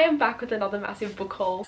I am back with another massive book haul.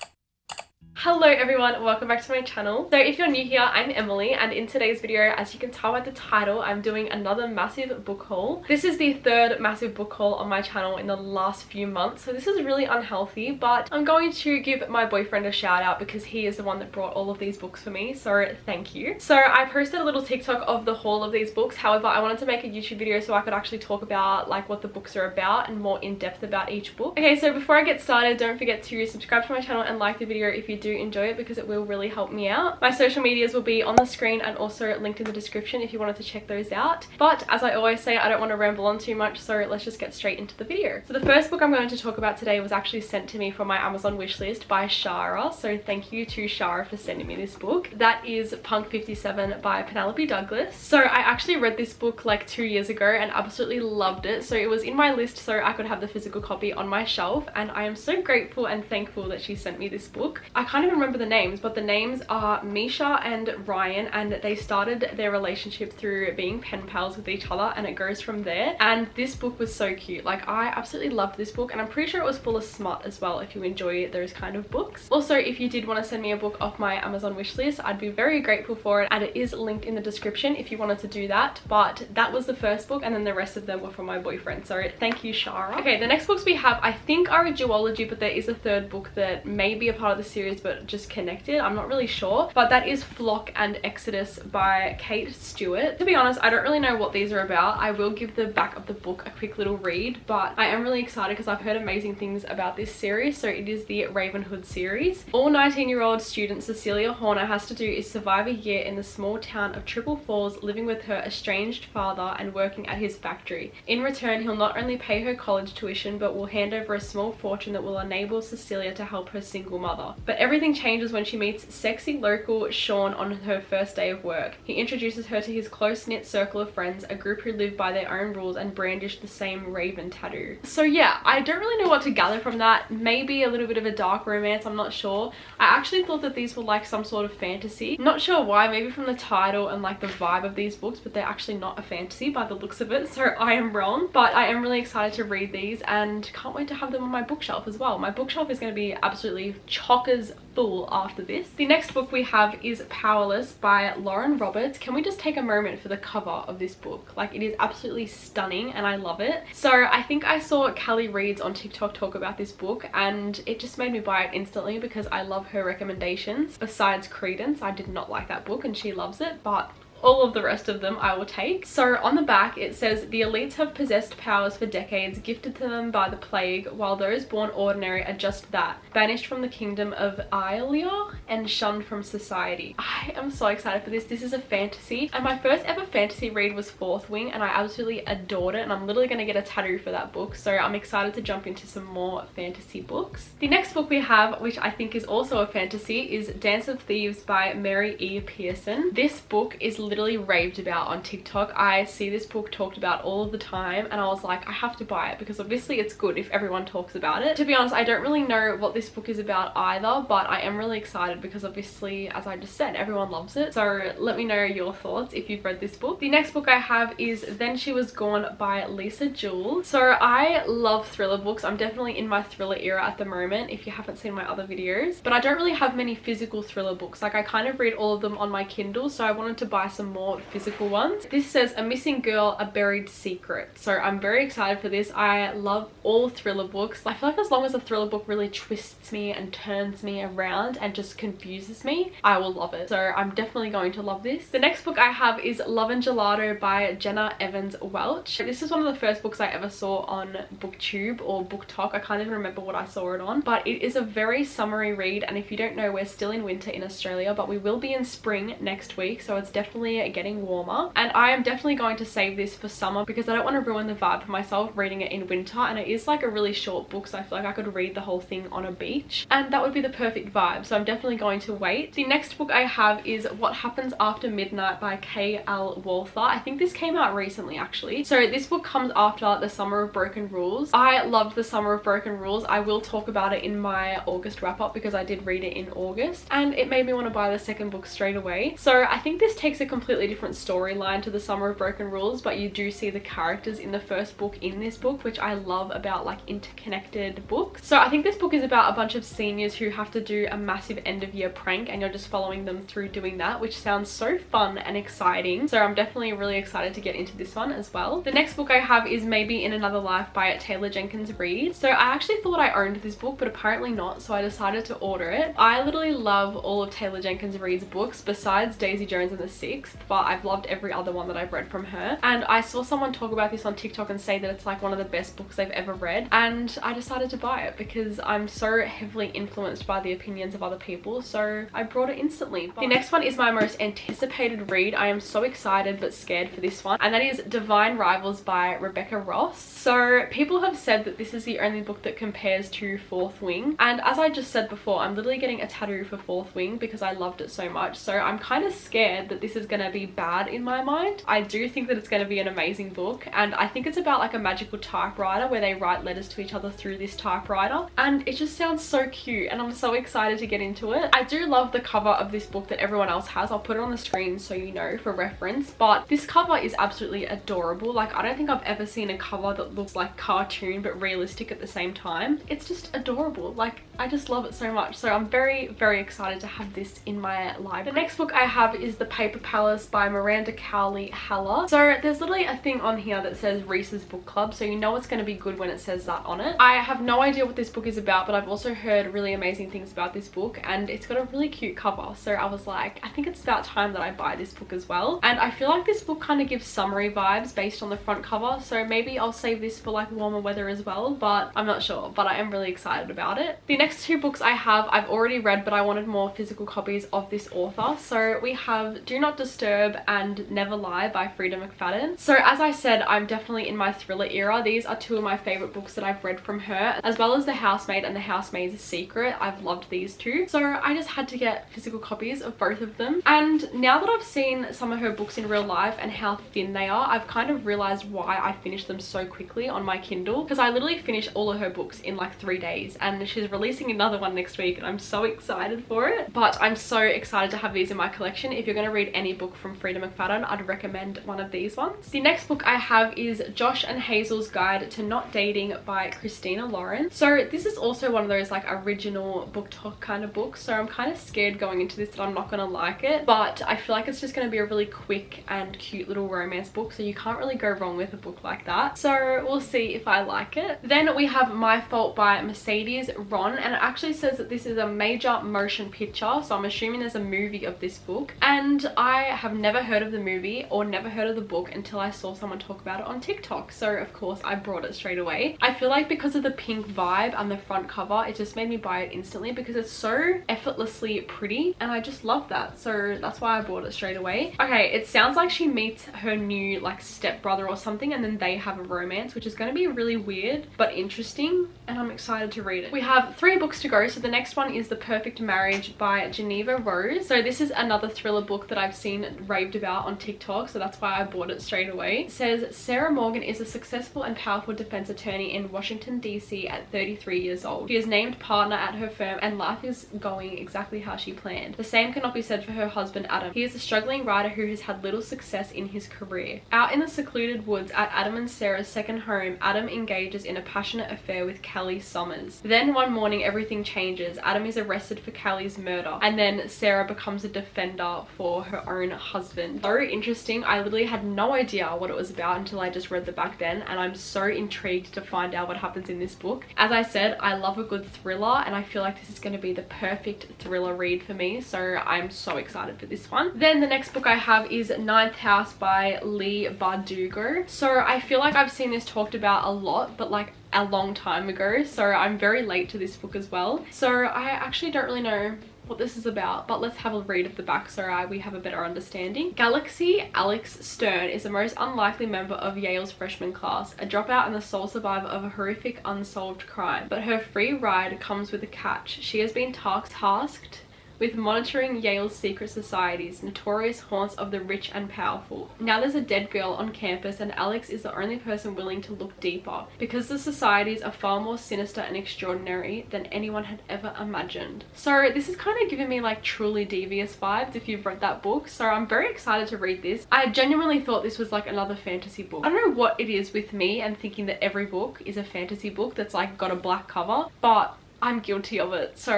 Hello everyone, welcome back to my channel. So if you're new here, I'm Emily, and in today's video, as you can tell by the title, I'm doing another massive book haul. This is the third massive book haul on my channel in the last few months, so this is really unhealthy, but I'm going to give my boyfriend a shout out because he is the one that brought all of these books for me, so thank you. So I posted a little TikTok of the haul of these books. However, I wanted to make a YouTube video so I could actually talk about like what the books are about and more in depth about each book. Okay, so before I get started, don't forget to subscribe to my channel and like the video if you do enjoy it, because it will really help me out. My social medias will be on the screen and also linked in the description if you wanted to check those out. But as I always say, I don't want to ramble on too much, so let's just get straight into the video. So the first book I'm going to talk about today was actually sent to me from my Amazon wishlist by Shara, so thank you to Shara for sending me this book. That is Punk 57 by Penelope Douglas. So I actually read this book like 2 years ago and absolutely loved it, so it was in my list so I could have the physical copy on my shelf, and I am so grateful and thankful that she sent me this book. I can't even remember the names, but the names are Misha and Ryan, and they started their relationship through being pen pals with each other, and it goes from there. And this book was so cute. Like, I absolutely loved this book, and I'm pretty sure it was full of smut as well if you enjoy those kind of books. Also, if you did want to send me a book off my Amazon wishlist, I'd be very grateful for it, and it is linked in the description if you wanted to do that. But that was the first book, and then the rest of them were from my boyfriend, so thank you, Shara. Okay, the next books we have I think are a duology, but there is a third book that may be a part of the series but just connected. I'm not really sure, but that is Flock and Exodus by Kate Stewart. To be honest, I don't really know what these are about. I will give the back of the book a quick little read, but I am really excited because I've heard amazing things about this series. So it is the Ravenhood series. All 19-year-old student Cecilia Horner has to do is survive a year in the small town of Triple Falls, living with her estranged father and working at his factory. In return, he'll not only pay her college tuition, but will hand over a small fortune that will enable Cecilia to help her single mother. But everything changes when she meets sexy local Sean on her first day of work. He introduces her to his close-knit circle of friends, a group who live by their own rules and brandish the same raven tattoo. So yeah, I don't really know what to gather from that. Maybe a little bit of a dark romance, I'm not sure. I actually thought that these were like some sort of fantasy. Not sure why, maybe from the title and like the vibe of these books, but they're actually not a fantasy by the looks of it, so I am wrong. But I am really excited to read these and can't wait to have them on my bookshelf as well. My bookshelf is going to be absolutely chockers full after this. The next book we have is Powerless by Lauren Roberts. Can we just take a moment for the cover of this book? Like, it is absolutely stunning and I love it. So I think I saw Callie Reads on TikTok talk about this book, and it just made me buy it instantly because I love her recommendations. Besides Credence, I did not like that book and she loves it, but all of the rest of them I will take. So on the back it says, the elites have possessed powers for decades, gifted to them by the plague, while those born ordinary are just that, banished from the kingdom of Ailia and shunned from society. I am so excited for this. This is a fantasy, and my first ever fantasy read was Fourth Wing, and I absolutely adored it, and I'm literally going to get a tattoo for that book, so I'm excited to jump into some more fantasy books. The next book we have, which I think is also a fantasy, is Dance of Thieves by Mary E. Pearson. This book is literally raved about on TikTok. I see this book talked about all of the time, and I was like, I have to buy it because obviously it's good if everyone talks about it. To be honest, I don't really know what this book is about either, but I am really excited because obviously, as I just said, everyone loves it. So let me know your thoughts if you've read this book. The next book I have is Then She Was Gone by Lisa Jewell. So I love thriller books. I'm definitely in my thriller era at the moment if you haven't seen my other videos, but I don't really have many physical thriller books. Like, I kind of read all of them on my Kindle, so I wanted to buy some more physical ones. This says A Missing Girl, A Buried Secret. So I'm very excited for this. I love all thriller books. I feel like as long as a thriller book really twists me and turns me around and just confuses me, I will love it. So I'm definitely going to love this. The next book I have is Love and Gelato by Jenna Evans Welch. This is one of the first books I ever saw on BookTube or BookTok. I can't even remember what I saw it on, but it is a very summery read, and if you don't know, we're still in winter in Australia, but we will be in spring next week, so it's definitely getting warmer, and I am definitely going to save this for summer because I don't want to ruin the vibe for myself reading it in winter, and it is like a really short book, so I feel like I could read the whole thing on a beach and that would be the perfect vibe, so I'm definitely going to wait. The next book I have is What Happens After Midnight by K.L. Walther. I think this came out recently actually. So this book comes after The Summer of Broken Rules. I loved The Summer of Broken Rules. I will talk about it in my August wrap up because I did read it in August and it made me want to buy the second book straight away. So I think this takes a completely different storyline to the Summer of Broken Rules, but you do see the characters in the first book in this book, which I love about like interconnected books. So I think this book is about a bunch of seniors who have to do a massive end of year prank, and you're just following them through doing that, which sounds so fun and exciting. So I'm definitely really excited to get into this one as well. The next book I have is Maybe in Another Life by Taylor Jenkins Reid. So I actually thought I owned this book, but apparently not, so I decided to order it. I literally love all of Taylor Jenkins Reid's books besides Daisy Jones and the Sixth, but I've loved every other one that I've read from her. And I saw someone talk about this on TikTok and say that it's like one of the best books they've ever read, and I decided to buy it because I'm so heavily influenced by the opinions of other people, so I brought it instantly. The next one is my most anticipated read. I am so excited but scared for this one, and that is Divine Rivals by Rebecca Ross. So people have said that this is the only book that compares to Fourth Wing, and as I just said before, I'm literally getting a tattoo for Fourth Wing because I loved it so much. So I'm kind of scared that this is going to be bad in my mind. I do think that it's going to be an amazing book, and I think it's about like a magical typewriter where they write letters to each other through this typewriter, and it just sounds so cute and I'm so excited to get into it. I do love the cover of this book that everyone else has. I'll put it on the screen so you know for reference, but this cover is absolutely adorable. Like, I don't think I've ever seen a cover that looks like cartoon but realistic at the same time. It's just adorable. Like, I just love it so much. So I'm very, very excited to have this in my library. The next book I have is The Paper Palace by Miranda Cowley Haller. So there's literally a thing on here that says Reese's Book Club, so you know it's going to be good when it says that on it. I have no idea what this book is about, but I've also heard really amazing things about this book, and it's got a really cute cover, so I was like, I think it's about time that I buy this book as well. And I feel like this book kind of gives summery vibes based on the front cover, so maybe I'll save this for like warmer weather as well, but I'm not sure. But I am really excited about it. The next two books I have I've already read, but I wanted more physical copies of this author. So we have Do Not Disturb and Never Lie by Frida McFadden. So as I said, I'm definitely in my thriller era. These are two of my favorite books that I've read from her, as well as The Housemaid and The Housemaid's Secret. I've loved these two, so I just had to get physical copies of both of them. And now that I've seen some of her books in real life and how thin they are, I've kind of realized why I finished them so quickly on my Kindle, because I literally finished all of her books in like 3 days, and she's releasing another one next week and I'm so excited for it. But I'm so excited to have these in my collection. If you're going to read any book from Frida McFadden, I'd recommend one of these ones. The next book I have is Josh and Hazel's Guide to Not Dating by Christina Lauren. So this is also one of those like original book talk kind of books, so I'm kind of scared going into this that I'm not going to like it, but I feel like it's just going to be a really quick and cute little romance book, so you can't really go wrong with a book like that. So we'll see if I like it. Then we have My Fault by Mercedes Ron, and it actually says that this is a major motion picture, so I'm assuming there's a movie of this book, and I have never heard of the movie or never heard of the book until I saw someone talk about it on TikTok, so of course I brought it straight away. I feel like because of the pink vibe and the front cover, it just made me buy it instantly because it's so effortlessly pretty and I just love that, so that's why I bought it straight away. Okay, it sounds like she meets her new like stepbrother or something, and then they have a romance, which is going to be really weird but interesting, and I'm excited to read it. We have 3 books to go, so the next one is The Perfect Marriage by Geneva Rose. So this is another thriller book that I've seen raved about on TikTok, so that's why I bought it straight away. It says Sarah Morgan is a successful and powerful defense attorney in Washington DC at 33 years old. She is named partner at her firm and life is going exactly how she planned. The same cannot be said for her husband Adam. He is a struggling writer who has had little success in his career. Out in the secluded woods at Adam and Sarah's second home, Adam engages in a passionate affair with Callie Summers. Then one morning everything changes. Adam is arrested for Callie's murder, and then Sarah becomes a defender for her own husband. So interesting. I literally had no idea what it was about until I just read the back then, and I'm so intrigued to find out what happens in this book. As I said, I love a good thriller, and I feel like this is going to be the perfect thriller read for me, so I'm so excited for this one. Then the next book I have is Ninth House by Lee Bardugo. So I feel like I've seen this talked about a lot, but like a long time ago, so I'm very late to this book as well, so I actually don't really know what this is about, but let's have a read of the back so we have a better understanding. Galaxy Alex Stern is the most unlikely member of Yale's freshman class, a dropout and the sole survivor of a horrific unsolved crime, but her free ride comes with a catch. She has been tasked with monitoring Yale's secret societies, notorious haunts of the rich and powerful. Now there's a dead girl on campus and Alex is the only person willing to look deeper because the societies are far more sinister and extraordinary than anyone had ever imagined. So this is kind of giving me like Truly Devious vibes if you've read that book. So I'm very excited to read this. I genuinely thought this was like another fantasy book. I don't know what it is with me and thinking that every book is a fantasy book that's like got a black cover, but I'm guilty of it. So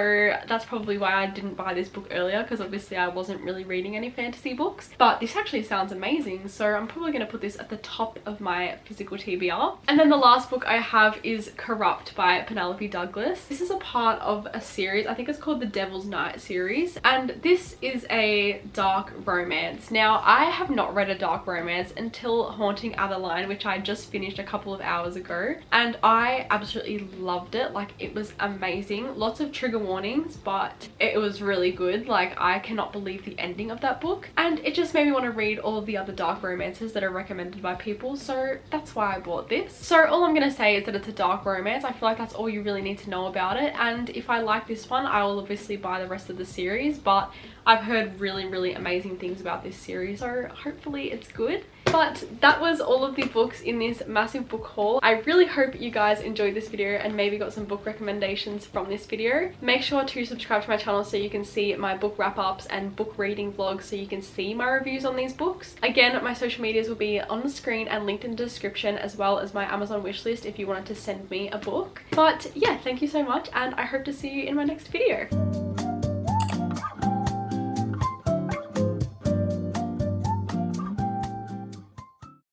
that's probably why I didn't buy this book earlier, because obviously I wasn't really reading any fantasy books. But this actually sounds amazing, so I'm probably going to put this at the top of my physical TBR. And then the last book I have is Corrupt by Penelope Douglas. This is a part of a series, I think it's called the Devil's Night series, and this is a dark romance. Now I have not read a dark romance until Haunting Adeline, which I just finished a couple of hours ago, and I absolutely loved it. Like, it was amazing. Lots of trigger warnings, but it was really good. Like, I cannot believe the ending of that book, and it just made me want to read all of the other dark romances that are recommended by people, so that's why I bought this. So all I'm gonna say is that it's a dark romance. I feel like that's all you really need to know about it, and if I like this one I will obviously buy the rest of the series, but I've heard really amazing things about this series, so hopefully it's good. But that was all of the books in this massive book haul. I really hope you guys enjoyed this video and maybe got some book recommendations from this video. Make sure to subscribe to my channel so you can see my book wrap-ups and book reading vlogs, so you can see my reviews on these books. Again, my social medias will be on the screen and linked in the description, as well as my Amazon wishlist if you wanted to send me a book. But yeah, thank you so much, and I hope to see you in my next video.